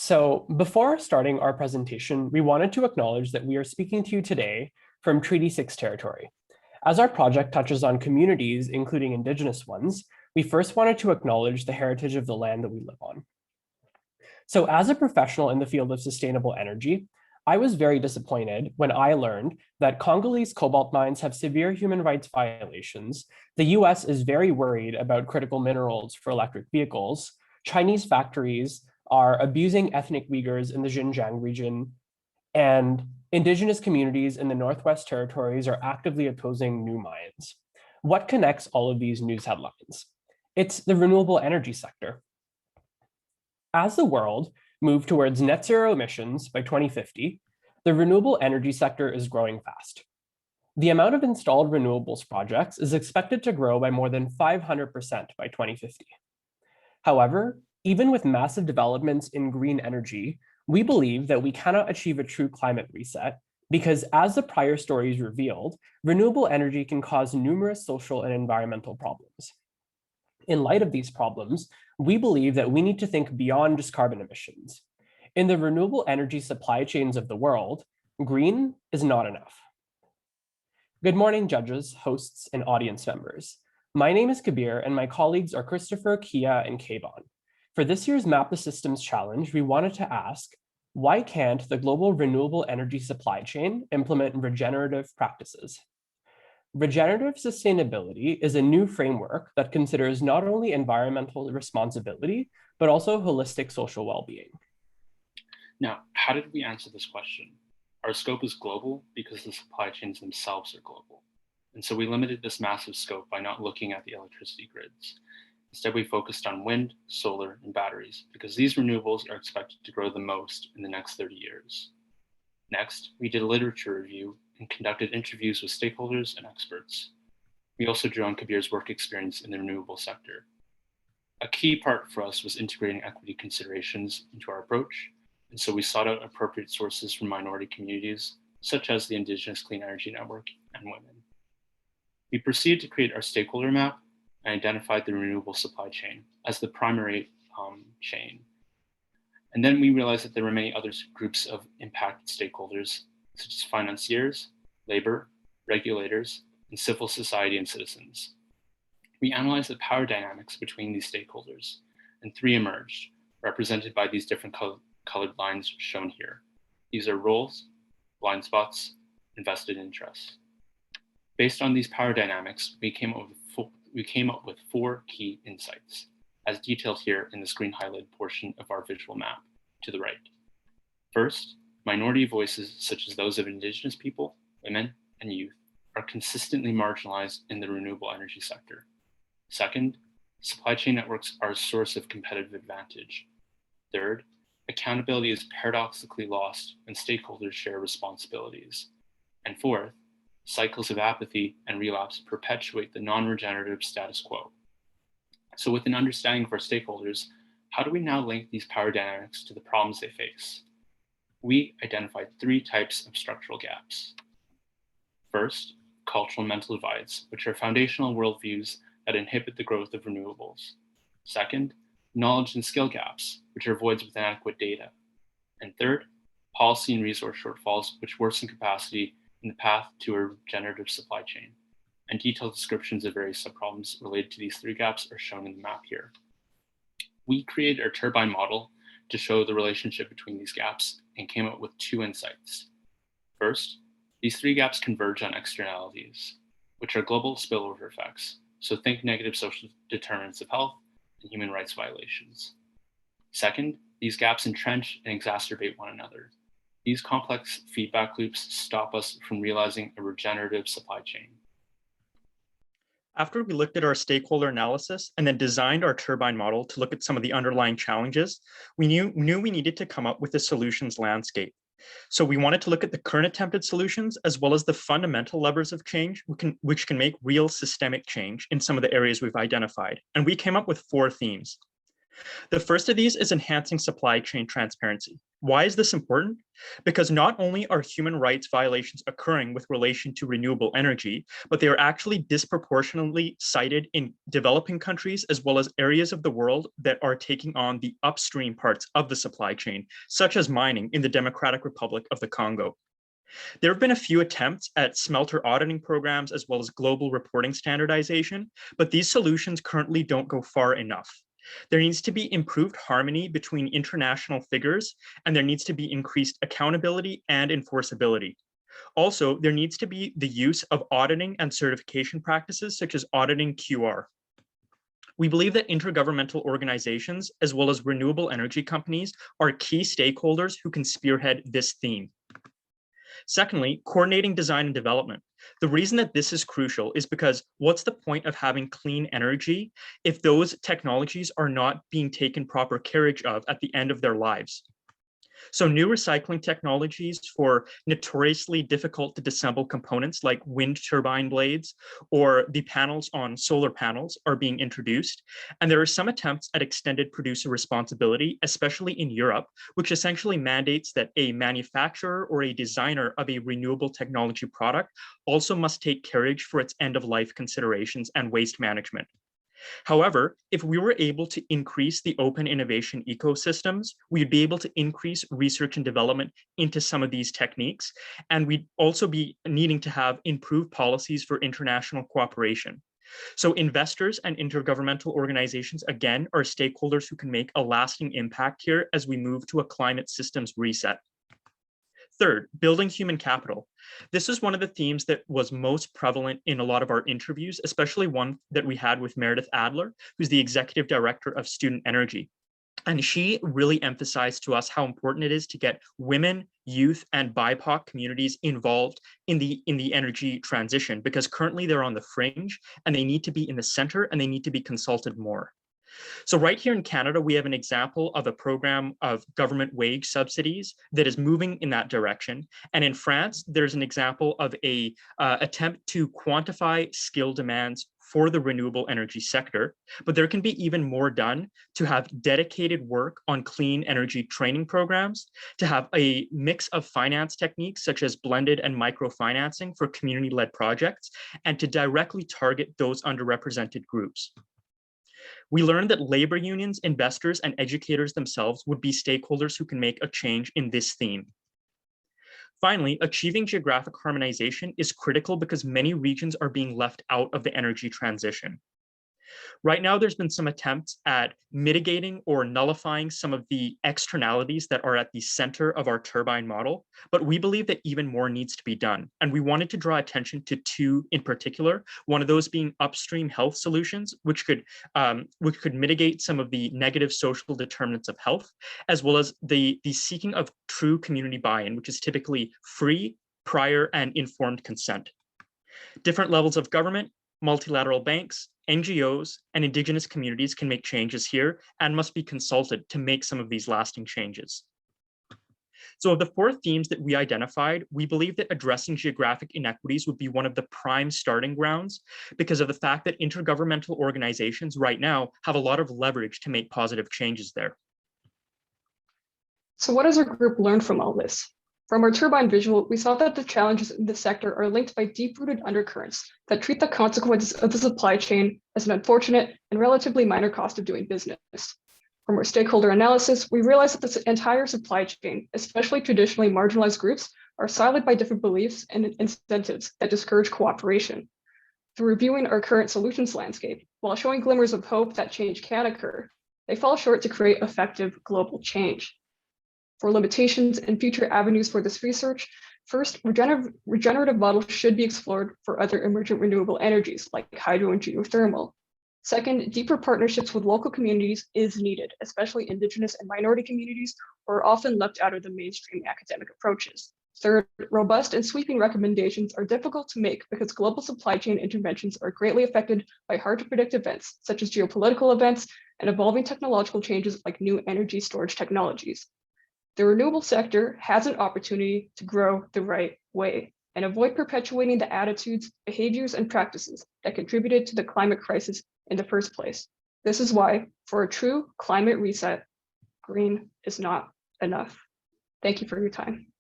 So before starting our presentation, we wanted to acknowledge that we are speaking to you today from Treaty 6 territory. As our project touches on communities, including Indigenous ones, we first wanted to acknowledge the heritage of the land that we live on. So as a professional in the field of sustainable energy, I was very disappointed when I learned that Congolese cobalt mines have severe human rights violations. The US is very worried about critical minerals for electric vehicles. Chinese factories are abusing ethnic Uyghurs in the Xinjiang region, and Indigenous communities in the Northwest Territories are actively opposing new mines. What connects all of these news headlines? It's the renewable energy sector. As the world moves towards net zero emissions by 2050, the renewable energy sector is growing fast. The amount of installed renewables projects is expected to grow by more than 500% by 2050. However, even with massive developments in green energy, we believe that we cannot achieve a true climate reset because, as the prior stories revealed, renewable energy can cause numerous social and environmental problems. In light of these problems, we believe that we need to think beyond just carbon emissions. In the renewable energy supply chains of the world, green is not enough. Good morning, judges, hosts, and audience members. My name is Kabir, and my colleagues are Christopher, Kia, and Kayvon. For this year's Map the Systems Challenge, we wanted to ask, why can't the global renewable energy supply chain implement regenerative practices? Regenerative sustainability is a new framework that considers not only environmental responsibility, but also holistic social well-being. Now, how did we answer this question? Our scope is global because the supply chains themselves are global. And so we limited this massive scope by not looking at the electricity grids. Instead, we focused on wind, solar, and batteries because these renewables are expected to grow the most in the next 30 years. Next, we did a literature review and conducted interviews with stakeholders and experts. We also drew on Kabir's work experience in the renewable sector. A key part for us was integrating equity considerations into our approach, and so we sought out appropriate sources from minority communities, such as the Indigenous Clean Energy Network and women. We proceeded to create our stakeholder map and identified the renewable supply chain as the primary chain. And then we realized that there were many other groups of impacted stakeholders, such as financiers, labor, regulators, and civil society and citizens. We analyzed the power dynamics between these stakeholders, and three emerged, represented by these different colored lines shown here. These are roles, blind spots, and vested interests. Based on these power dynamics, we came up with four key insights, as detailed here in the screen highlighted portion of our visual map to the right. First, minority voices such as those of Indigenous people, women, and youth are consistently marginalized in the renewable energy sector. Second, supply chain networks are a source of competitive advantage. Third, accountability is paradoxically lost when stakeholders share responsibilities. And fourth, cycles of apathy and relapse perpetuate the non-regenerative status quo. So with an understanding of our stakeholders, how do we now link these power dynamics to the problems they face? We identified three types of structural gaps. First, cultural and mental divides, which are foundational worldviews that inhibit the growth of renewables. Second, knowledge and skill gaps, which are voids with inadequate data. And third, policy and resource shortfalls, which worsen capacity in the path to a regenerative supply chain. And detailed descriptions of various subproblems related to these three gaps are shown in the map here. We created our turbine model to show the relationship between these gaps and came up with two insights. First, these three gaps converge on externalities, which are global spillover effects. So think negative social determinants of health and human rights violations. Second, these gaps entrench and exacerbate one another. These complex feedback loops stop us from realizing a regenerative supply chain. After we looked at our stakeholder analysis and then designed our turbine model to look at some of the underlying challenges, we knew we needed to come up with a solutions landscape. So we wanted to look at the current attempted solutions as well as the fundamental levers of change which can make real systemic change in some of the areas we've identified. And we came up with four themes. The first of these is enhancing supply chain transparency. Why is this important? Because not only are human rights violations occurring with relation to renewable energy, but they are actually disproportionately cited in developing countries as well as areas of the world that are taking on the upstream parts of the supply chain, such as mining in the Democratic Republic of the Congo. There have been a few attempts at smelter auditing programs as well as global reporting standardization, but these solutions currently don't go far enough. There needs to be improved harmony between international figures, and there needs to be increased accountability and enforceability. Also, there needs to be the use of auditing and certification practices such as auditing QR. We believe that intergovernmental organizations, as well as renewable energy companies, are key stakeholders who can spearhead this theme. Secondly, coordinating design and development. The reason that this is crucial is because what's the point of having clean energy if those technologies are not being taken proper carriage of at the end of their lives? So new recycling technologies for notoriously difficult to disassemble components like wind turbine blades or the panels on solar panels are being introduced. And there are some attempts at extended producer responsibility, especially in Europe, which essentially mandates that a manufacturer or a designer of a renewable technology product also must take carriage for its end-of-life considerations and waste management. However, if we were able to increase the open innovation ecosystems, we'd be able to increase research and development into some of these techniques, and we'd also be needing to have improved policies for international cooperation. So investors and intergovernmental organizations, again, are stakeholders who can make a lasting impact here as we move to a climate systems reset. Third, building human capital. This is one of the themes that was most prevalent in a lot of our interviews, especially one that we had with Meredith Adler, who's the executive director of Student Energy. And she really emphasized to us how important it is to get women, youth, and BIPOC communities involved in the energy transition, because currently they're on the fringe and they need to be in the center and they need to be consulted more. So right here in Canada, we have an example of a program of government wage subsidies that is moving in that direction. And in France, there's an example of a attempt to quantify skill demands for the renewable energy sector, but there can be even more done to have dedicated work on clean energy training programs, to have a mix of finance techniques such as blended and microfinancing for community-led projects, and to directly target those underrepresented groups. We learned that labor unions, investors, and educators themselves would be stakeholders who can make a change in this theme. Finally, achieving geographic harmonization is critical because many regions are being left out of the energy transition. Right now, there's been some attempts at mitigating or nullifying some of the externalities that are at the center of our turbine model, but we believe that even more needs to be done. And we wanted to draw attention to two in particular, one of those being upstream health solutions, which could mitigate some of the negative social determinants of health, as well as the seeking of true community buy-in, which is typically free, prior, and informed consent. Different levels of government, multilateral banks, NGOs, and Indigenous communities can make changes here and must be consulted to make some of these lasting changes. So of the four themes that we identified, we believe that addressing geographic inequities would be one of the prime starting grounds because of the fact that intergovernmental organizations right now have a lot of leverage to make positive changes there. So what has our group learned from all this? From our turbine visual, we saw that the challenges in the sector are linked by deep-rooted undercurrents that treat the consequences of the supply chain as an unfortunate and relatively minor cost of doing business. From our stakeholder analysis, we realized that this entire supply chain, especially traditionally marginalized groups, are siloed by different beliefs and incentives that discourage cooperation. Through reviewing our current solutions landscape, while showing glimmers of hope that change can occur, they fall short to create effective global change. For limitations and future avenues for this research, first, regenerative models should be explored for other emergent renewable energies like hydro and geothermal. Second, deeper partnerships with local communities is needed, especially Indigenous and minority communities who are often left out of the mainstream academic approaches. Third, robust and sweeping recommendations are difficult to make because global supply chain interventions are greatly affected by hard to predict events, such as geopolitical events and evolving technological changes like new energy storage technologies. The renewable sector has an opportunity to grow the right way and avoid perpetuating the attitudes, behaviors, and practices that contributed to the climate crisis in the first place. This is why For a true climate reset, green is not enough. Thank you for your time.